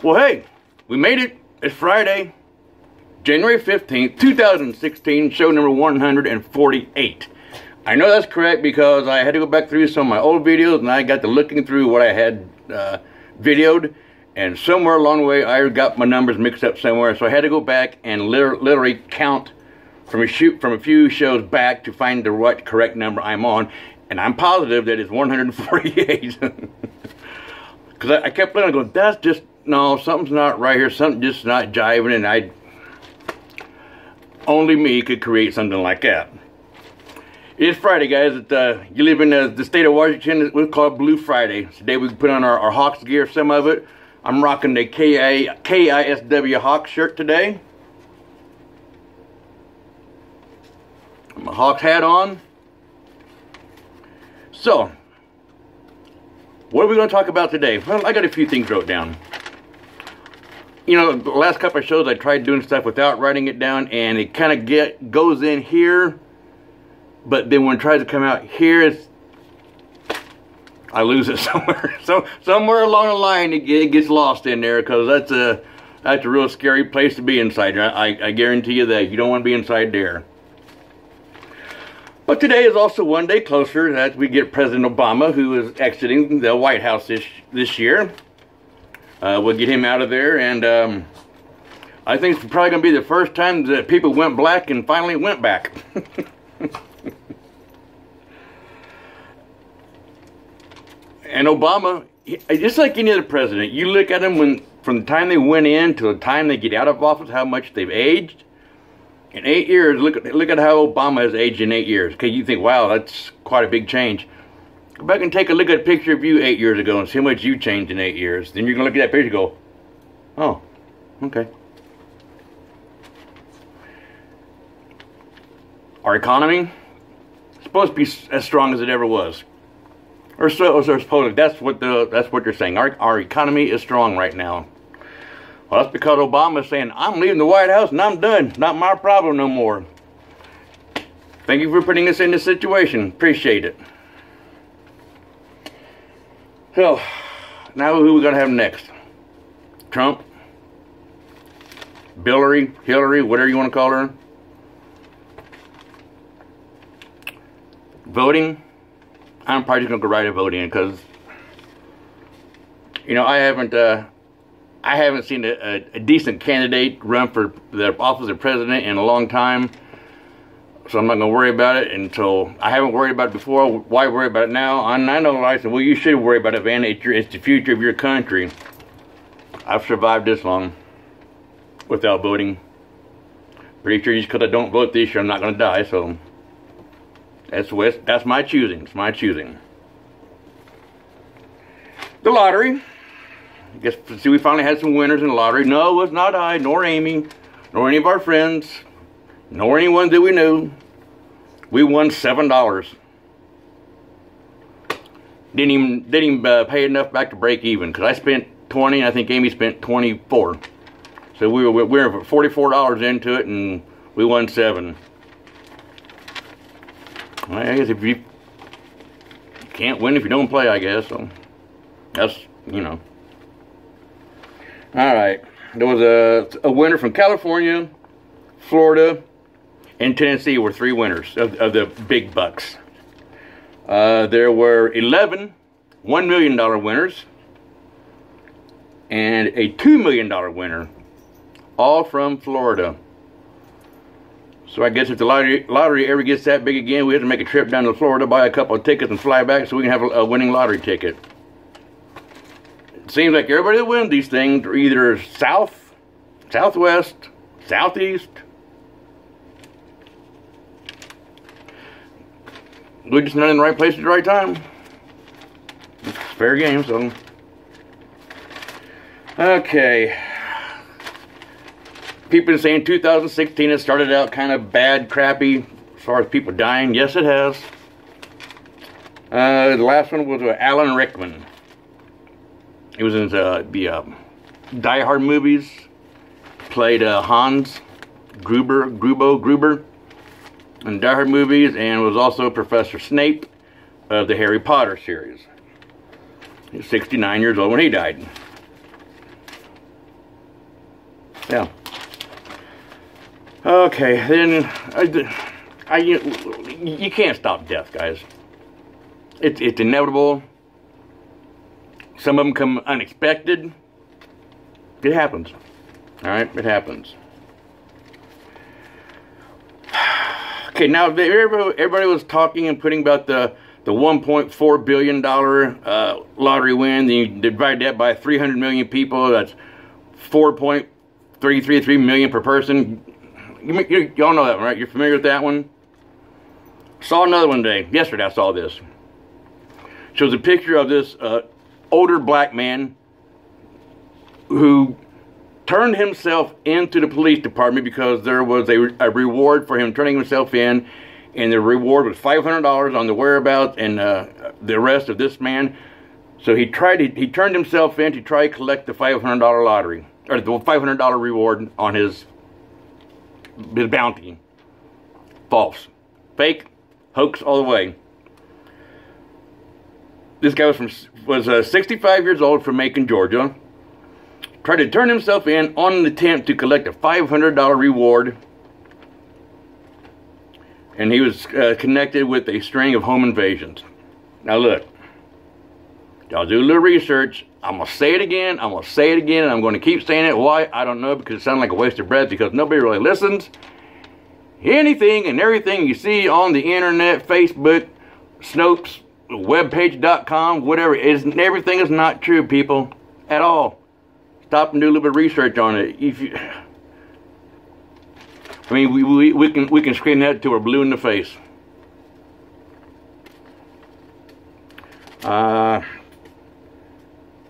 Well, hey, we made it. It's Friday, January 15th, 2016, show number 148. I know that's correct because I had to go back through some of my old videos and I got to looking through what I had videoed, and somewhere along the way I got my numbers mixed up somewhere, so I had to go back and literally count from a few shows back to find the right correct number I'm on, and I'm positive that it's 148. Because I kept looking, I go, that's just, no, something's not right here, something just not jiving, and only me could create something like that. It's Friday, guys. You live in the state of Washington. We call it Blue Friday. Today we put on our Hawks gear, some of it. I'm rocking the KISW Hawks shirt today. My Hawks hat on. So, what are we going to talk about today? Well, I got a few things wrote down. You know, the last couple of shows I tried doing stuff without writing it down, and it kind of goes in here, but then when it tries to come out here, I lose it somewhere. So somewhere along the line, it gets lost in there, because that's a real scary place to be inside. I guarantee you that you don't want to be inside there. But today is also one day closer as we get President Obama, who is exiting the White House this year. We'll get him out of there, and I think it's probably going to be the first time that people went black and finally went back. And Obama, just like any other president, you look at them from the time they went in to the time they get out of office, how much they've aged. In 8 years, look at how Obama has aged in 8 years. Okay, you think, wow, that's quite a big change. Go back and take a look at a picture of you 8 years ago and see how much you changed in 8 years. Then you're going to look at that picture and go, oh, okay. Our economy is supposed to be as strong as it ever was. Or so supposedly, that's what they're saying. Our economy is strong right now. Well, that's because Obama is saying, I'm leaving the White House and I'm done. Not my problem no more. Thank you for putting us in this situation. Appreciate it. So, now who are we going to have next? Trump? Hillary, whatever you want to call her. Voting? I'm probably just going to go right to voting because, you know, I haven't seen a decent candidate run for the office of president in a long time. So I'm not going to worry about it until, I haven't worried about it before. Why worry about it now? And I know, I said, well, you should worry about it, Van. It's the future of your country. I've survived this long without voting. Pretty sure just because I don't vote this year, I'm not going to die. So that's my choosing. It's my choosing. The lottery. I guess, see, we finally had some winners in the lottery. No, it was not I, nor Amy, nor any of our friends, nor anyone that we knew. We won $7. Didn't even pay enough back to break even, because I spent 20, and I think Amy spent 24. So we were $44 into it, and we won 7. Well, I guess if you can't win if you don't play, I guess. So that's, you know. Alright, there was a winner from California, Florida, and Tennessee were 3 winners of the big bucks. There were 11 $1 million winners and a $2 million winner, all from Florida. So I guess if the lottery ever gets that big again, we have to make a trip down to Florida, buy a couple of tickets, and fly back so we can have a winning lottery ticket. It seems like everybody that wins these things are either south, southwest, southeast. We're just not in the right place at the right time. It's fair game, so. Okay. People are saying 2016 has started out kind of bad, crappy, as far as people dying. Yes, it has. The last one was Alan Rickman. He was in the Die Hard movies. Played Hans Gruber in Die Hard movies, and was also Professor Snape of the Harry Potter series. He was 69 years old when he died. Yeah. Okay, then you can't stop death, guys. It's inevitable. Some of them come unexpected. It happens. All right, it happens. Okay, now everybody was talking and putting about the $1.4 billion lottery win. Then you divide that by 300 million people. That's 4.333 million per person. Y'all know that one, right? You're familiar with that one? Saw another one today. Yesterday I saw this. Shows a picture of this older black man who turned himself into the police department because there was a reward for him turning himself in, and the reward was $500 on the whereabouts and the arrest of this man. So he turned himself in to try to collect the $500 lottery, or the $500 reward on his bounty. False. Fake. Hoax all the way. This guy was 65 years old from Macon, Georgia. Tried to turn himself in on an attempt to collect a $500 reward. And he was connected with a string of home invasions. Now look. Y'all do a little research. I'm going to say it again. I'm going to say it again. And I'm going to keep saying it. Why? I don't know. Because it sounds like a waste of breath. Because nobody really listens. Anything and everything you see on the internet, Facebook, Snopes, webpage.com, whatever, everything is not true, people, at all. Stop and do a little bit of research on it. I mean, we can scream that till we're blue in the face.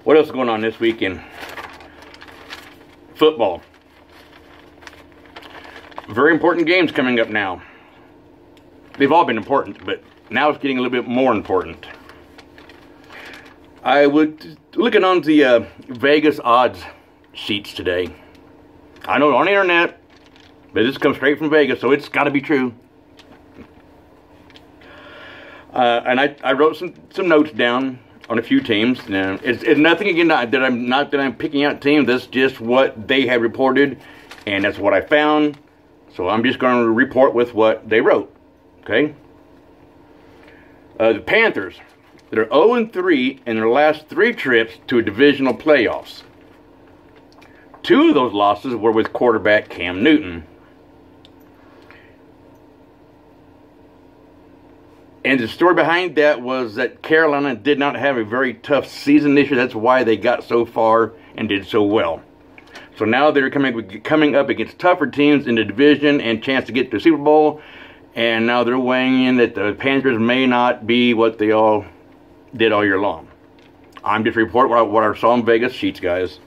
What else is going on this weekend? Football. Very important games coming up now. They've all been important, but now it's getting a little bit more important. I was looking on the Vegas odds sheets today. I know on the internet, but this comes straight from Vegas, so it's got to be true. And I wrote some notes down on a few teams. Now, it's nothing again that I'm picking out teams. That's just what they have reported, and that's what I found. So I'm just going to report with what they wrote. Okay. The Panthers, they're 0-3 in their last 3 trips to a divisional playoffs. 2 of those losses were with quarterback Cam Newton. And the story behind that was that Carolina did not have a very tough season this year. That's why they got so far and did so well. So now they're coming up against tougher teams in the division and chance to get to the Super Bowl. And now they're weighing in that the Panthers may not be what they all did all year long. I'm just reporting what I saw in Vegas sheets, guys.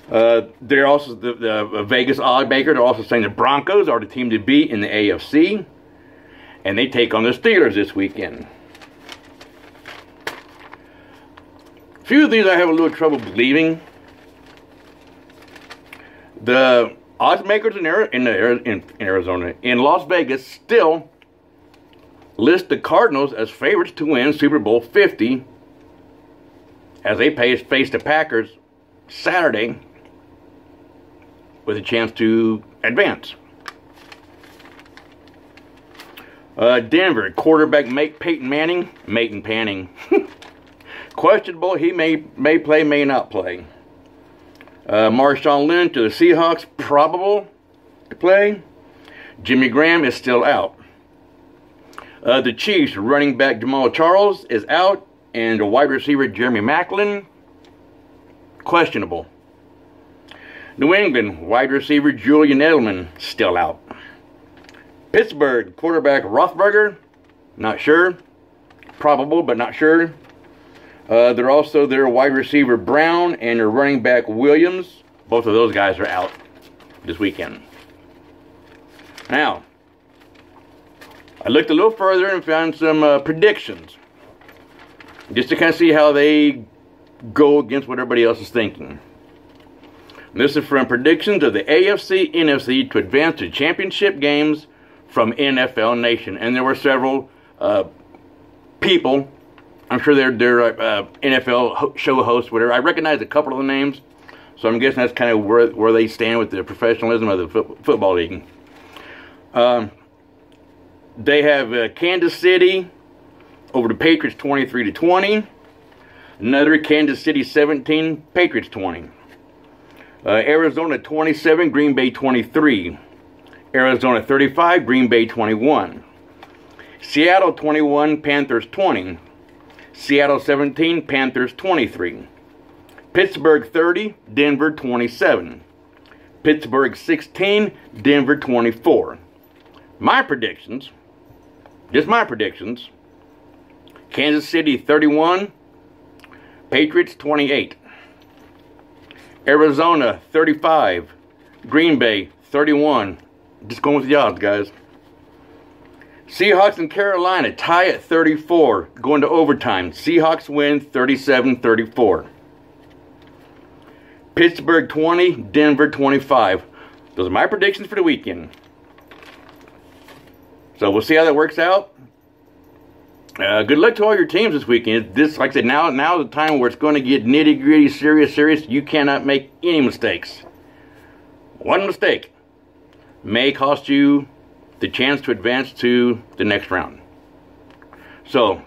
They're also the Vegas odd maker. They're also saying the Broncos are the team to beat in the AFC, and they take on the Steelers this weekend. A few of these I have a little trouble believing. The odds makers in Arizona, in Las Vegas, still list the Cardinals as favorites to win Super Bowl 50 as they face the Packers Saturday with a chance to advance. Denver, quarterback Peyton Manning, questionable. He may play, may not play. Marshawn Lynch to the Seahawks, probable to play. Jimmy Graham is still out. The Chiefs, running back Jamal Charles is out, and the wide receiver Jeremy Maclin, questionable. New England, wide receiver Julian Edelman, still out. Pittsburgh, quarterback Roethlisberger, not sure. Probable, but not sure. They're also their wide receiver Brown and their running back Williams. Both of those guys are out this weekend. Now, I looked a little further and found some predictions, just to kind of see how they go against what everybody else is thinking. And this is from predictions of the AFC, NFC to advance to championship games from NFL Nation. And there were several people. I'm sure they're NFL show hosts, whatever. I recognize a couple of the names, So I'm guessing that's kind of where they stand with the professionalism of the football league. They have Kansas City over the Patriots 23-20. Another Kansas City 17, Patriots 20. Arizona 27, Green Bay 23. Arizona 35, Green Bay 21. Seattle 21, Panthers 20. Seattle 17, Panthers 23. Pittsburgh 30, Denver 27. Pittsburgh 16, Denver 24. My predictions, just my predictions: Kansas City 31, Patriots 28. Arizona 35, Green Bay 31. Just going with the odds, guys. Seahawks and Carolina tie at 34, going to overtime. Seahawks win 37-34. Pittsburgh 20, Denver 25. Those are my predictions for the weekend. So we'll see how that works out. Good luck to all your teams this weekend. This, like I said, now is the time where it's going to get nitty-gritty, serious. You cannot make any mistakes. One mistake may cost you the chance to advance to the next round. So,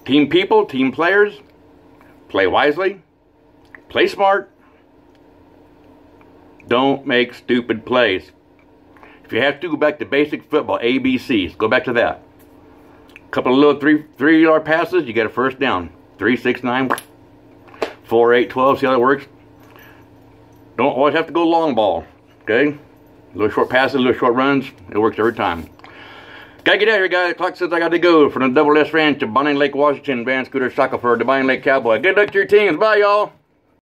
team people, team players, play wisely, play smart, don't make stupid plays. If you have to, go back to basic football, ABCs, go back to that. A couple of little three-yard passes, you get a first down. 3, 6, 9, 4, 8, 12, see how that works? Don't always have to go long ball, okay? Little short passes, little short runs, it works every time. Gotta get out of here, guys. Clock says I gotta go. From the Double S Ranch of Bonnie Lake, Washington, Van Scooter, Shackelford, the Bonnie Lake Cowboy. Good luck to your teams. Bye, y'all.